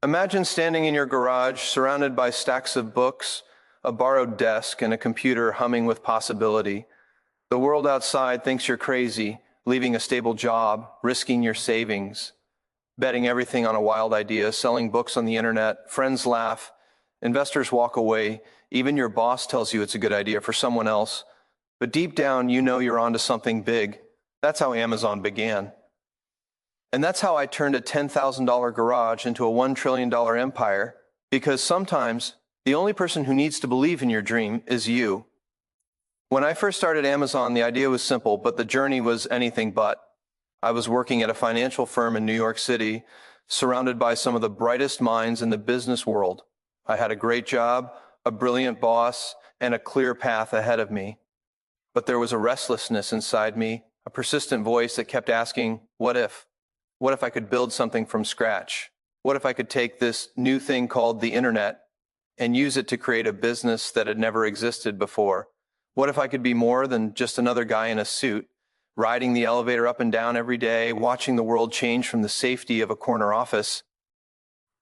Imagine standing in your garage, surrounded by stacks of books, a borrowed desk, and a computer humming with possibility. The world outside thinks you're crazy, leaving a stable job, risking your savings, betting everything on a wild idea, selling books on the internet. Friends laugh, investors walk away, even your boss tells you it's a good idea for someone else. But deep down, you know you're onto something big. That's how Amazon began. And that's how I turned a $10,000 garage into a $1 trillion empire, because sometimes the only person who needs to believe in your dream is you. When I first started Amazon, the idea was simple, but the journey was anything but. I was working at a financial firm in New York City, surrounded by some of the brightest minds in the business world. I had a great job, a brilliant boss, and a clear path ahead of me. But there was a restlessness inside me, a persistent voice that kept asking, what if? What if I could build something from scratch? What if I could take this new thing called the internet and use it to create a business that had never existed before? What if I could be more than just another guy in a suit, riding the elevator up and down every day, watching the world change from the safety of a corner office?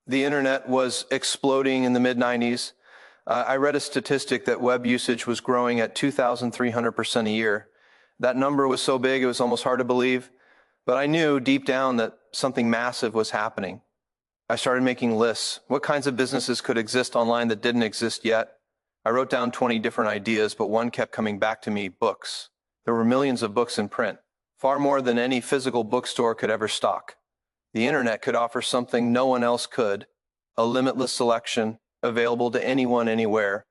The internet was exploding in the mid-90s. I read a statistic that web usage was growing at 2,300% a year. That number was so big it was almost hard to believe, but I knew deep down that something massive was happening. I started making lists. What kinds of businesses could exist online that didn't exist yet? I wrote down 20 different ideas, but one kept coming back to me: books. There were millions of books in print, far more than any physical bookstore could ever stock. The internet could offer something no one else could: a limitless selection, available to anyone, anywhere.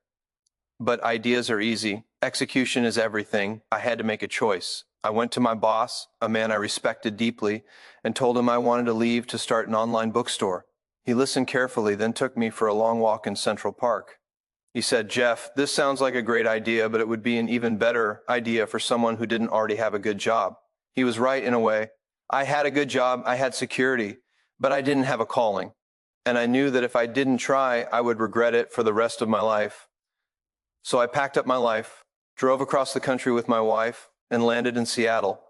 But ideas are easy. Execution is everything. I had to make a choice. I went to my boss, a man I respected deeply, and told him I wanted to leave to start an online bookstore. He listened carefully, then took me for a long walk in Central Park. He said, "Jeff, this sounds like a great idea, but it would be an even better idea for someone who didn't already have a good job." He was right in a way. I had a good job, I had security, but I didn't have a calling. And I knew that if I didn't try, I would regret it for the rest of my life. So I packed up my life, drove across the country with my wife, and landed in Seattle.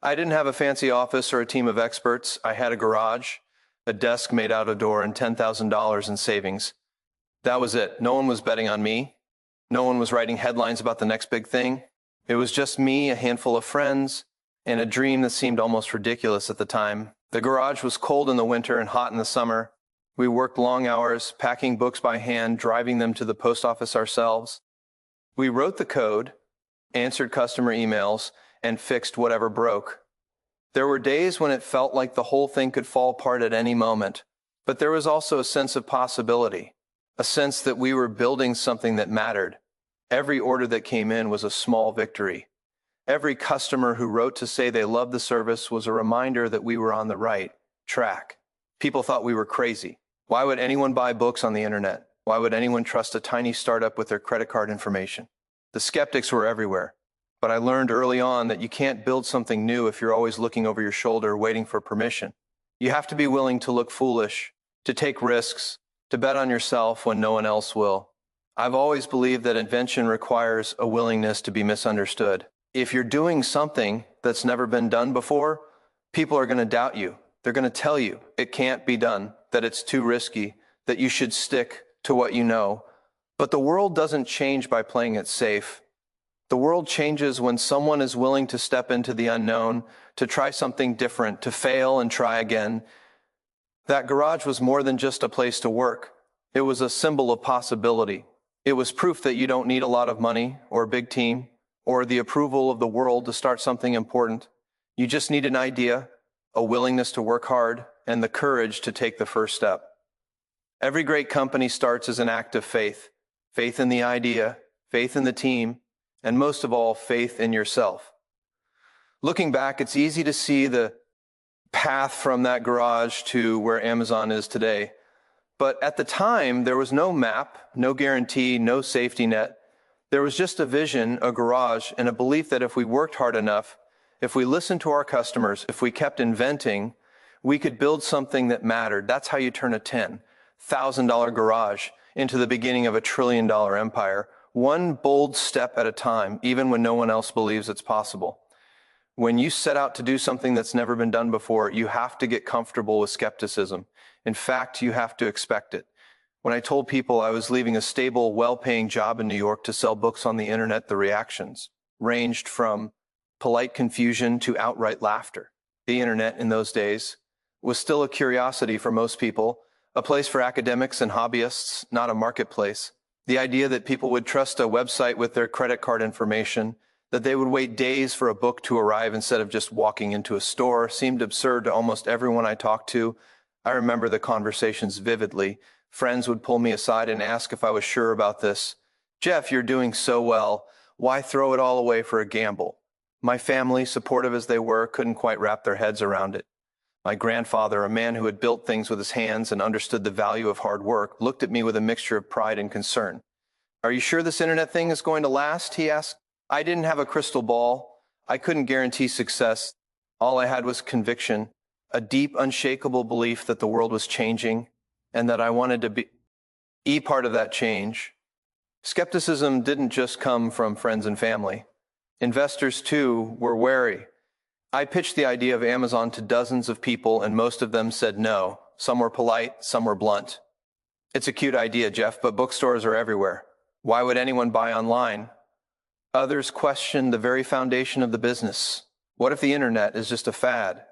I didn't have a fancy office or a team of experts. I had a garage, a desk made out of door, and $10,000 in savings. That was it. No one was betting on me. No one was writing headlines about the next big thing. It was just me, a handful of friends, and a dream that seemed almost ridiculous at the time. The garage was cold in the winter and hot in the summer. We worked long hours, packing books by hand, driving them to the post office ourselves. We wrote the code, answered customer emails, and fixed whatever broke. There were days when it felt like the whole thing could fall apart at any moment, but there was also a sense of possibility, a sense that we were building something that mattered. Every order that came in was a small victory. Every customer who wrote to say they loved the service was a reminder that we were on the right track. People thought we were crazy. Why would anyone buy books on the internet? Why would anyone trust a tiny startup with their credit card information? The skeptics were everywhere. But I learned early on that you can't build something new if you're always looking over your shoulder, waiting for permission. You have to be willing to look foolish, to take risks, to bet on yourself when no one else will. I've always believed that invention requires a willingness to be misunderstood. If you're doing something that's never been done before, people are going to doubt you. They're going to tell you it can't be done, that it's too risky, that you should stick to what you know. But the world doesn't change by playing it safe. The world changes when someone is willing to step into the unknown, to try something different, to fail and try again. That garage was more than just a place to work. It was a symbol of possibility. It was proof that you don't need a lot of money or a big team or the approval of the world to start something important. You just need an idea, a willingness to work hard, and the courage to take the first step. Every great company starts as an act of faith. Faith in the idea, faith in the team, and most of all, faith in yourself. Looking back, it's easy to see the path from that garage to where Amazon is today. But at the time, there was no map, no guarantee, no safety net. There was just a vision, a garage, and a belief that if we worked hard enough, if we listened to our customers, if we kept inventing, we could build something that mattered. That's how you turn a $10,000 garage into the beginning of a $1 trillion empire, one bold step at a time, even when no one else believes it's possible. When you set out to do something that's never been done before, you have to get comfortable with skepticism. In fact, you have to expect it. When I told people I was leaving a stable, well-paying job in New York to sell books on the internet, the reactions ranged from polite confusion to outright laughter. The internet in those days was still a curiosity for most people, a place for academics and hobbyists, not a marketplace. The idea that people would trust a website with their credit card information, that they would wait days for a book to arrive instead of just walking into a store, seemed absurd to almost everyone I talked to. I remember the conversations vividly. Friends would pull me aside and ask if I was sure about this. "Jeff, you're doing so well. Why throw it all away for a gamble?" My family, supportive as they were, couldn't quite wrap their heads around it. My grandfather, a man who had built things with his hands and understood the value of hard work, looked at me with a mixture of pride and concern. "Are you sure this internet thing is going to last?" he asked. I didn't have a crystal ball. I couldn't guarantee success. All I had was conviction, a deep, unshakable belief that the world was changing and that I wanted to be part of that change. Skepticism didn't just come from friends and family. Investors, too, were wary. I pitched the idea of Amazon to dozens of people, and most of them said no. Some were polite, some were blunt. "It's a cute idea, Jeff, but bookstores are everywhere. Why would anyone buy online?" Others questioned the very foundation of the business. "What if the internet is just a fad?"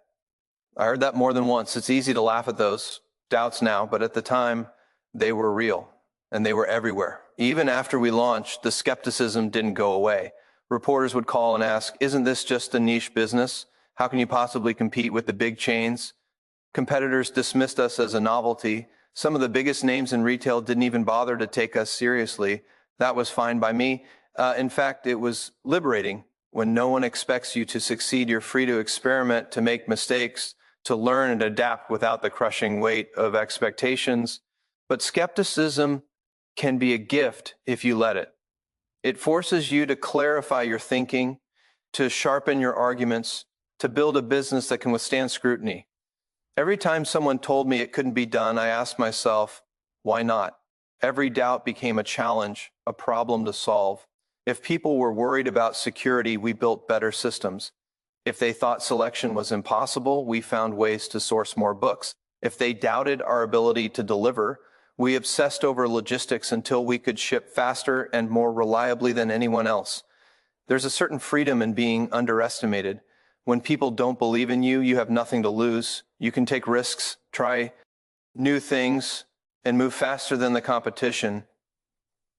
I heard that more than once. It's easy to laugh at those doubts now, but at the time, they were real, and they were everywhere. Even after we launched, the skepticism didn't go away. Reporters would call and ask, "Isn't this just a niche business? How can you possibly compete with the big chains?" Competitors dismissed us as a novelty. Some of the biggest names in retail didn't even bother to take us seriously. That was fine by me. In fact, it was liberating. When no one expects you to succeed, you're free to experiment, to make mistakes, to learn and adapt without the crushing weight of expectations. But skepticism can be a gift if you let it. It forces you to clarify your thinking, to sharpen your arguments, to build a business that can withstand scrutiny. Every time someone told me it couldn't be done, I asked myself, why not? Every doubt became a challenge, a problem to solve. If people were worried about security, we built better systems. If they thought selection was impossible, we found ways to source more books. If they doubted our ability to deliver, we obsessed over logistics until we could ship faster and more reliably than anyone else. There's a certain freedom in being underestimated. When people don't believe in you, you have nothing to lose. You can take risks, try new things, and move faster than the competition.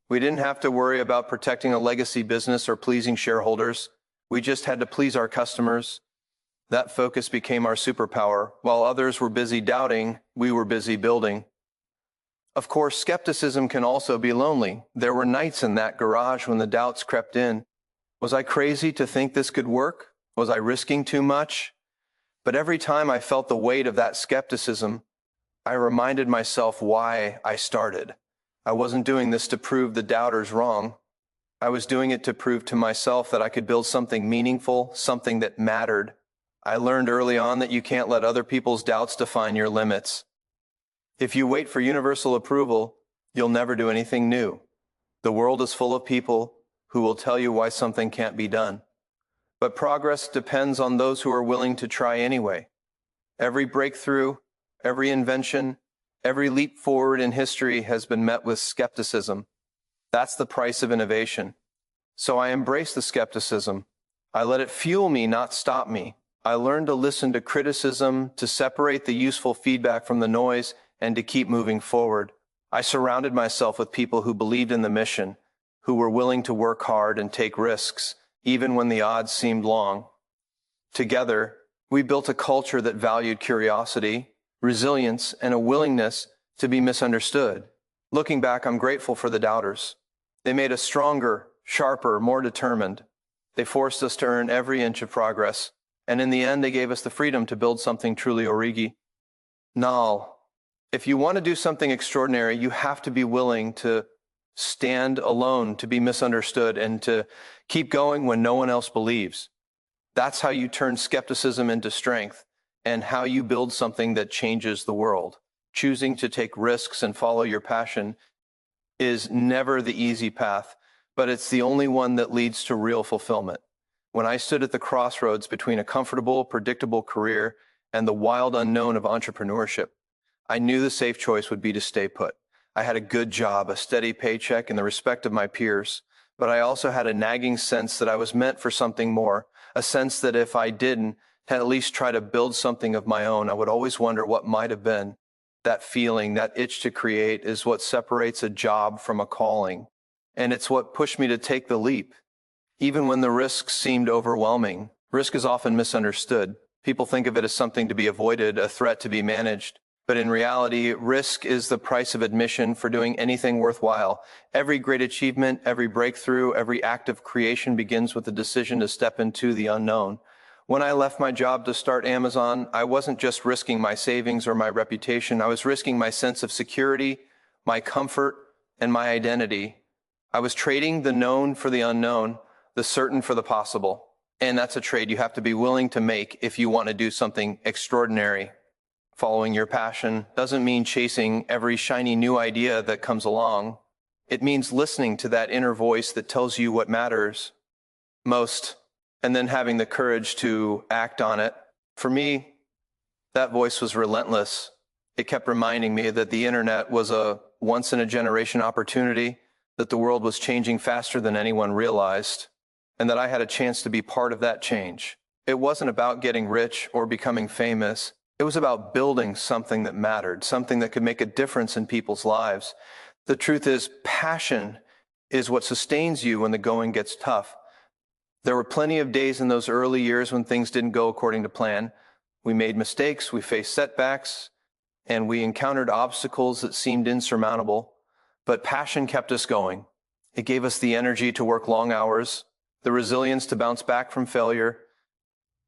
We didn't have to worry about protecting a legacy business or pleasing shareholders. We just had to please our customers. That focus became our superpower. While others were busy doubting, we were busy building. Of course, skepticism can also be lonely. There were nights in that garage when the doubts crept in. Was I crazy to think this could work? Was I risking too much? But every time I felt the weight of that skepticism, I reminded myself why I started. I wasn't doing this to prove the doubters wrong. I was doing it to prove to myself that I could build something meaningful, something that mattered. I learned early on that you can't let other people's doubts define your limits. If you wait for universal approval, you'll never do anything new. The world is full of people who will tell you why something can't be done. But progress depends on those who are willing to try anyway. Every breakthrough, every invention, every leap forward in history has been met with skepticism. That's the price of innovation. So I embrace the skepticism. I let it fuel me, not stop me. I learned to listen to criticism, to separate the useful feedback from the noise, and to keep moving forward. I surrounded myself with people who believed in the mission, who were willing to work hard and take risks, even when the odds seemed long. Together, we built a culture that valued curiosity, resilience, and a willingness to be misunderstood. Looking back, I'm grateful for the doubters. They made us stronger, sharper, more determined. They forced us to earn every inch of progress, and in the end, they gave us the freedom to build something truly original. If you want to do something extraordinary, you have to be willing to stand alone, to be misunderstood, and to keep going when no one else believes. That's how you turn skepticism into strength, and how you build something that changes the world. Choosing to take risks and follow your passion is never the easy path, but it's the only one that leads to real fulfillment. When I stood at the crossroads between a comfortable, predictable career and the wild unknown of entrepreneurship, I knew the safe choice would be to stay put. I had a good job, a steady paycheck, and the respect of my peers. But I also had a nagging sense that I was meant for something more, a sense that if I didn't at least try to build something of my own, I would always wonder what might have been. That feeling, that itch to create is what separates a job from a calling. And it's what pushed me to take the leap. Even when the risks seemed overwhelming, risk is often misunderstood. People think of it as something to be avoided, a threat to be managed. But in reality, risk is the price of admission for doing anything worthwhile. Every great achievement, every breakthrough, every act of creation begins with the decision to step into the unknown. When I left my job to start Amazon, I wasn't just risking my savings or my reputation. I was risking my sense of security, my comfort, and my identity. I was trading the known for the unknown, the certain for the possible. And that's a trade you have to be willing to make if you want to do something extraordinary. Following your passion doesn't mean chasing every shiny new idea that comes along. It means listening to that inner voice that tells you what matters most, and then having the courage to act on it. For me, that voice was relentless. It kept reminding me that the internet was a once-in-a-generation opportunity, that the world was changing faster than anyone realized, and that I had a chance to be part of that change. It wasn't about getting rich or becoming famous. It was about building something that mattered, something that could make a difference in people's lives. The truth is, passion is what sustains you when the going gets tough. There were plenty of days in those early years when things didn't go according to plan. We made mistakes, we faced setbacks, and we encountered obstacles that seemed insurmountable. But passion kept us going. It gave us the energy to work long hours, the resilience to bounce back from failure,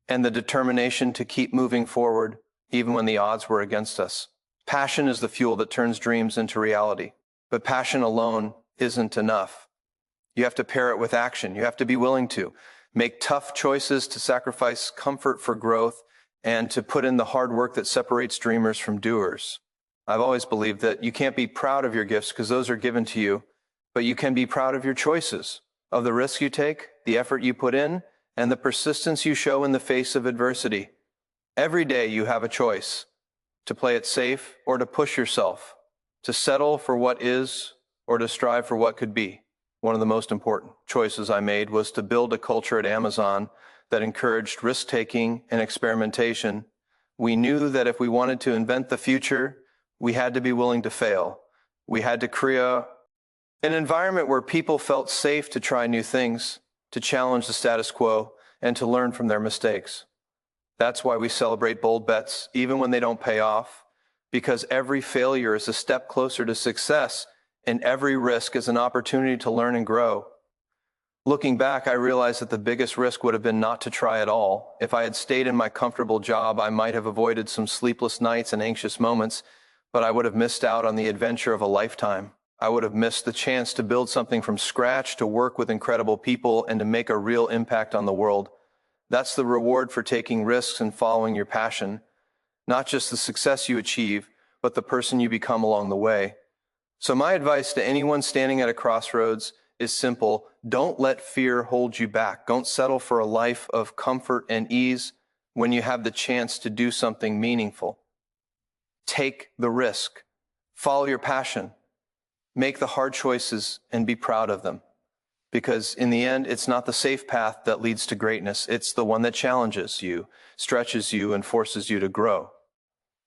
and the determination to keep moving forward even when the odds were against us. Passion is the fuel that turns dreams into reality. But passion alone isn't enough. You have to pair it with action. You have to be willing to make tough choices, to sacrifice comfort for growth, and to put in the hard work that separates dreamers from doers. I've always believed that you can't be proud of your gifts because those are given to you, but you can be proud of your choices, of the risks you take, the effort you put in, and the persistence you show in the face of adversity. Every day you have a choice to play it safe or to push yourself, to settle for what is or to strive for what could be. One of the most important choices I made was to build a culture at Amazon that encouraged risk-taking and experimentation. We knew that if we wanted to invent the future, we had to be willing to fail. We had to create an environment where people felt safe to try new things, to challenge the status quo, and to learn from their mistakes. That's why we celebrate bold bets, even when they don't pay off, because every failure is a step closer to success, and every risk is an opportunity to learn and grow. Looking back, I realized that the biggest risk would have been not to try at all. If I had stayed in my comfortable job, I might have avoided some sleepless nights and anxious moments, but I would have missed out on the adventure of a lifetime. I would have missed the chance to build something from scratch, to work with incredible people, and to make a real impact on the world. That's the reward for taking risks and following your passion. Not just the success you achieve, but the person you become along the way. So my advice to anyone standing at a crossroads is simple. Don't let fear hold you back. Don't settle for a life of comfort and ease when you have the chance to do something meaningful. Take the risk. Follow your passion. Make the hard choices and be proud of them. Because in the end, it's not the safe path that leads to greatness. It's the one that challenges you, stretches you, and forces you to grow.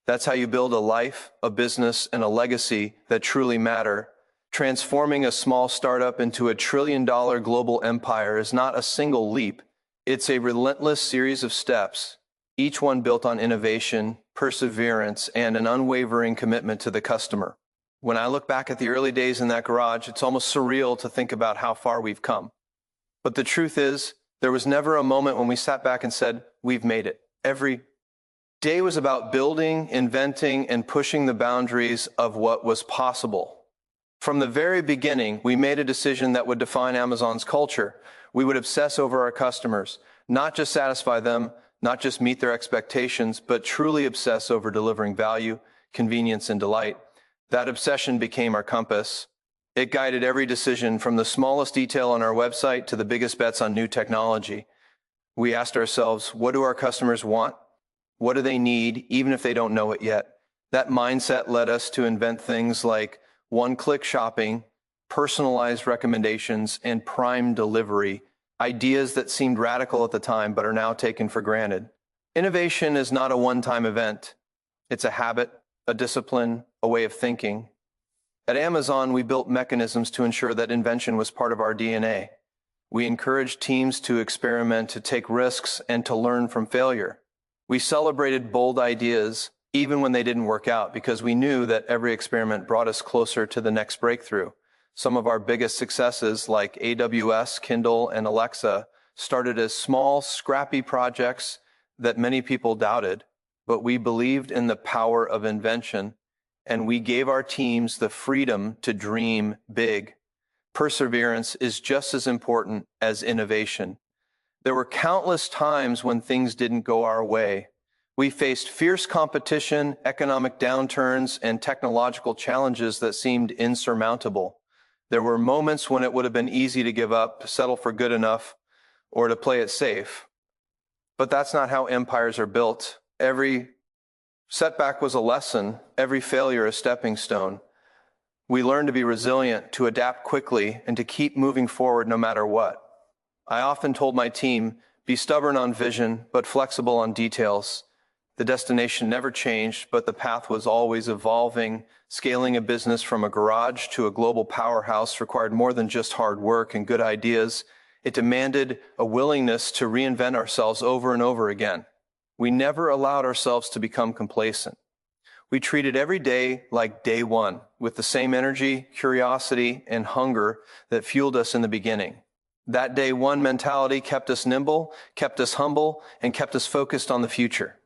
That's how you build a life, a business, and a legacy that truly matter. Transforming a small startup into a trillion-dollar global empire is not a single leap. It's a relentless series of steps, each one built on innovation, perseverance, and an unwavering commitment to the customer. When I look back at the early days in that garage, it's almost surreal to think about how far we've come. But the truth is, there was never a moment when we sat back and said, we've made it. Every day was about building, inventing, and pushing the boundaries of what was possible. From the very beginning, we made a decision that would define Amazon's culture. We would obsess over our customers, not just satisfy them, not just meet their expectations, but truly obsess over delivering value, convenience, and delight. That obsession became our compass. It guided every decision, from the smallest detail on our website to the biggest bets on new technology. We asked ourselves, what do our customers want? What do they need, even if they don't know it yet? That mindset led us to invent things like one-click shopping, personalized recommendations, and prime delivery, ideas that seemed radical at the time but are now taken for granted. Innovation is not a one-time event. It's a habit, a discipline, a way of thinking. At Amazon, we built mechanisms to ensure that invention was part of our DNA. We encouraged teams to experiment, to take risks, and to learn from failure. We celebrated bold ideas, even when they didn't work out, because we knew that every experiment brought us closer to the next breakthrough. Some of our biggest successes, like AWS, Kindle, and Alexa, started as small, scrappy projects that many people doubted, but we believed in the power of invention, and we gave our teams the freedom to dream big. Perseverance is just as important as innovation. There were countless times when things didn't go our way. We faced fierce competition, economic downturns, and technological challenges that seemed insurmountable. There were moments when it would have been easy to give up, to settle for good enough, or to play it safe. But that's not how empires are built. Every setback was a lesson, every failure a stepping stone. We learned to be resilient, to adapt quickly, and to keep moving forward no matter what. I often told my team, be stubborn on vision, but flexible on details. The destination never changed, but the path was always evolving. Scaling a business from a garage to a global powerhouse required more than just hard work and good ideas. It demanded a willingness to reinvent ourselves over and over again. We never allowed ourselves to become complacent. We treated every day like day one, with the same energy, curiosity, and hunger that fueled us in the beginning. That day one mentality kept us nimble, kept us humble, and kept us focused on the future.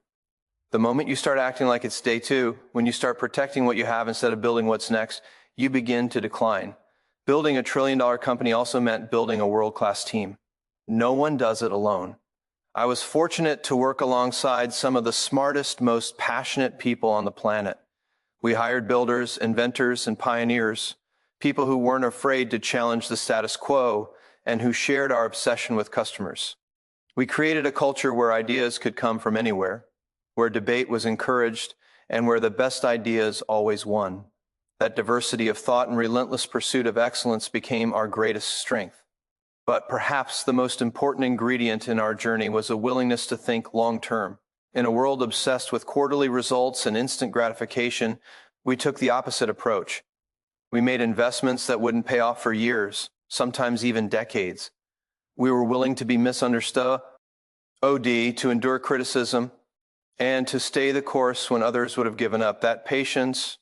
The moment you start acting like it's day two, when you start protecting what you have instead of building what's next, you begin to decline. Building a trillion-dollar company also meant building a world-class team. No one does it alone. I was fortunate to work alongside some of the smartest, most passionate people on the planet. We hired builders, inventors, and pioneers, people who weren't afraid to challenge the status quo and who shared our obsession with customers. We created a culture where ideas could come from anywhere, where debate was encouraged, and where the best ideas always won. That diversity of thought and relentless pursuit of excellence became our greatest strength. But perhaps the most important ingredient in our journey was a willingness to think long-term. In a world obsessed with quarterly results and instant gratification, we took the opposite approach. We made investments that wouldn't pay off for years, sometimes even decades. We were willing to be misunderstood, to endure criticism, and to stay the course when others would have given up. That patience,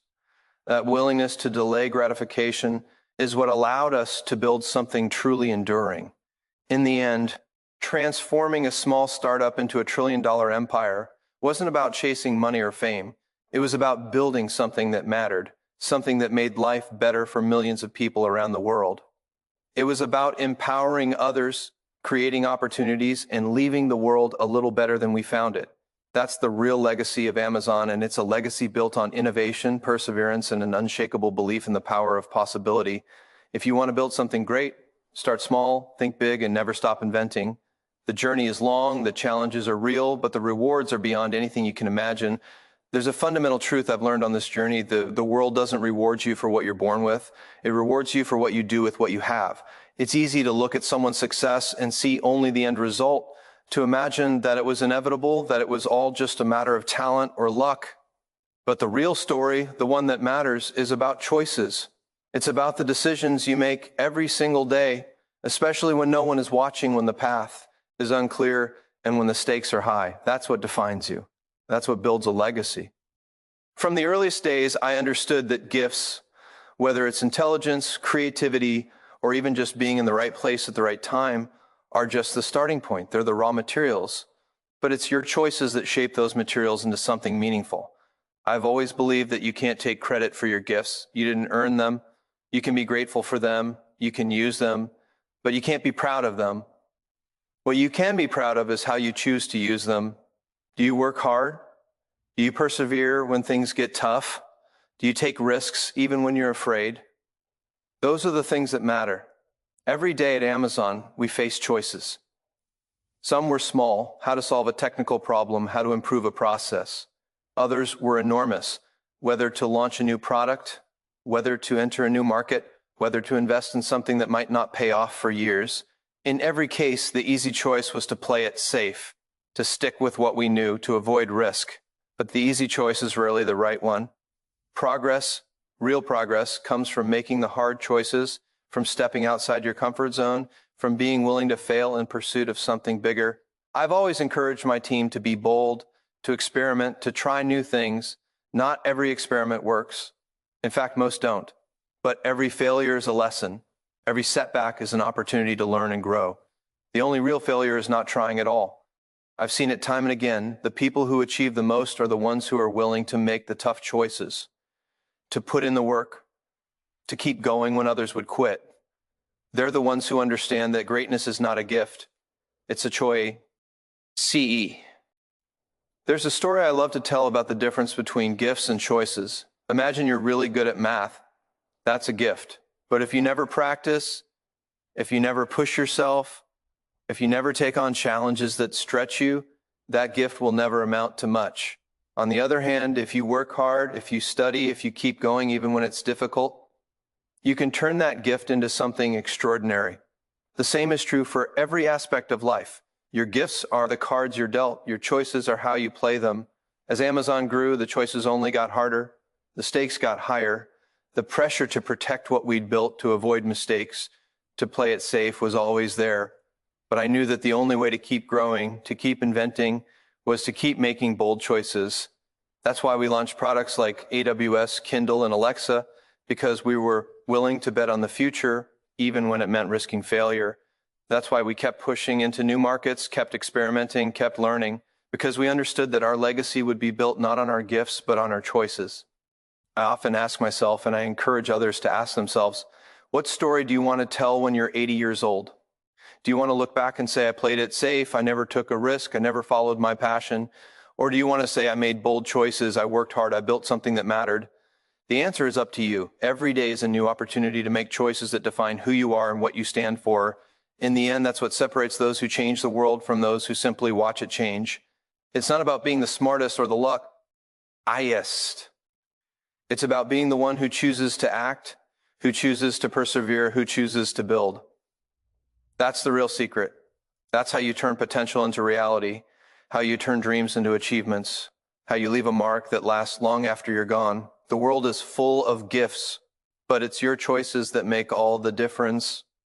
that willingness to delay gratification is what allowed us to build something truly enduring. In the end, transforming a small startup into a trillion-dollar empire wasn't about chasing money or fame. It was about building something that mattered, something that made life better for millions of people around the world. It was about empowering others, creating opportunities, and leaving the world a little better than we found it. That's the real legacy of Amazon, and it's a legacy built on innovation, perseverance, and an unshakable belief in the power of possibility. If you want to build something great, start small, think big, and never stop inventing. The journey is long, the challenges are real, but the rewards are beyond anything you can imagine. There's a fundamental truth I've learned on this journey. The world doesn't reward you for what you're born with. It rewards you for what you do with what you have. It's easy to look at someone's success and see only the end result, to imagine that it was inevitable, that it was all just a matter of talent or luck. But the real story, the one that matters, is about choices. It's about the decisions you make every single day, especially when no one is watching, when the path is unclear, and when the stakes are high. That's what defines you. That's what builds a legacy. From the earliest days, I understood that gifts, whether it's intelligence, creativity, or even just being in the right place at the right time, are just the starting point. They're the raw materials. But it's your choices that shape those materials into something meaningful. I've always believed that you can't take credit for your gifts. You didn't earn them. You can be grateful for them. You can use them, but you can't be proud of them. What you can be proud of is how you choose to use them. Do you work hard? Do you persevere when things get tough? Do you take risks even when you're afraid? Those are the things that matter. Every day at Amazon, we face choices. Some were small, how to solve a technical problem, how to improve a process. Others were enormous, whether to launch a new product, whether to enter a new market, whether to invest in something that might not pay off for years. In every case, the easy choice was to play it safe, to stick with what we knew, to avoid risk. But the easy choice is rarely the right one. Progress, real progress, comes from making the hard choices, from stepping outside your comfort zone, from being willing to fail in pursuit of something bigger. I've always encouraged my team to be bold, to experiment, to try new things. Not every experiment works. In fact, most don't. But every failure is a lesson. Every setback is an opportunity to learn and grow. The only real failure is not trying at all. I've seen it time and again. The people who achieve the most are the ones who are willing to make the tough choices, to put in the work, to keep going when others would quit. They're the ones who understand that greatness is not a gift. It's a choice. CE. There's a story I love to tell about the difference between gifts and choices. Imagine you're really good at math. That's a gift. But if you never practice, if you never push yourself, if you never take on challenges that stretch you, that gift will never amount to much. On the other hand, if you work hard, if you study, if you keep going even when it's difficult, you can turn that gift into something extraordinary. The same is true for every aspect of life. Your gifts are the cards you're dealt. Your choices are how you play them. As Amazon grew, the choices only got harder. The stakes got higher. The pressure to protect what we'd built, to avoid mistakes, to play it safe was always there. But I knew that the only way to keep growing, to keep inventing, was to keep making bold choices. That's why we launched products like AWS, Kindle, and Alexa, because we were willing to bet on the future, even when it meant risking failure. That's why we kept pushing into new markets, kept experimenting, kept learning, because we understood that our legacy would be built not on our gifts, but on our choices. I often ask myself, and I encourage others to ask themselves, what story do you want to tell when you're 80 years old? Do you want to look back and say, I played it safe, I never took a risk, I never followed my passion? Or do you want to say, I made bold choices, I worked hard, I built something that mattered? The answer is up to you. Every day is a new opportunity to make choices that define who you are and what you stand for. In the end, that's what separates those who change the world from those who simply watch it change. It's not about being the smartest or the luckiest. It's about being the one who chooses to act, who chooses to persevere, who chooses to build. That's the real secret. That's how you turn potential into reality, how you turn dreams into achievements, how you leave a mark that lasts long after you're gone. The world is full of gifts, but it's your choices that make all the difference.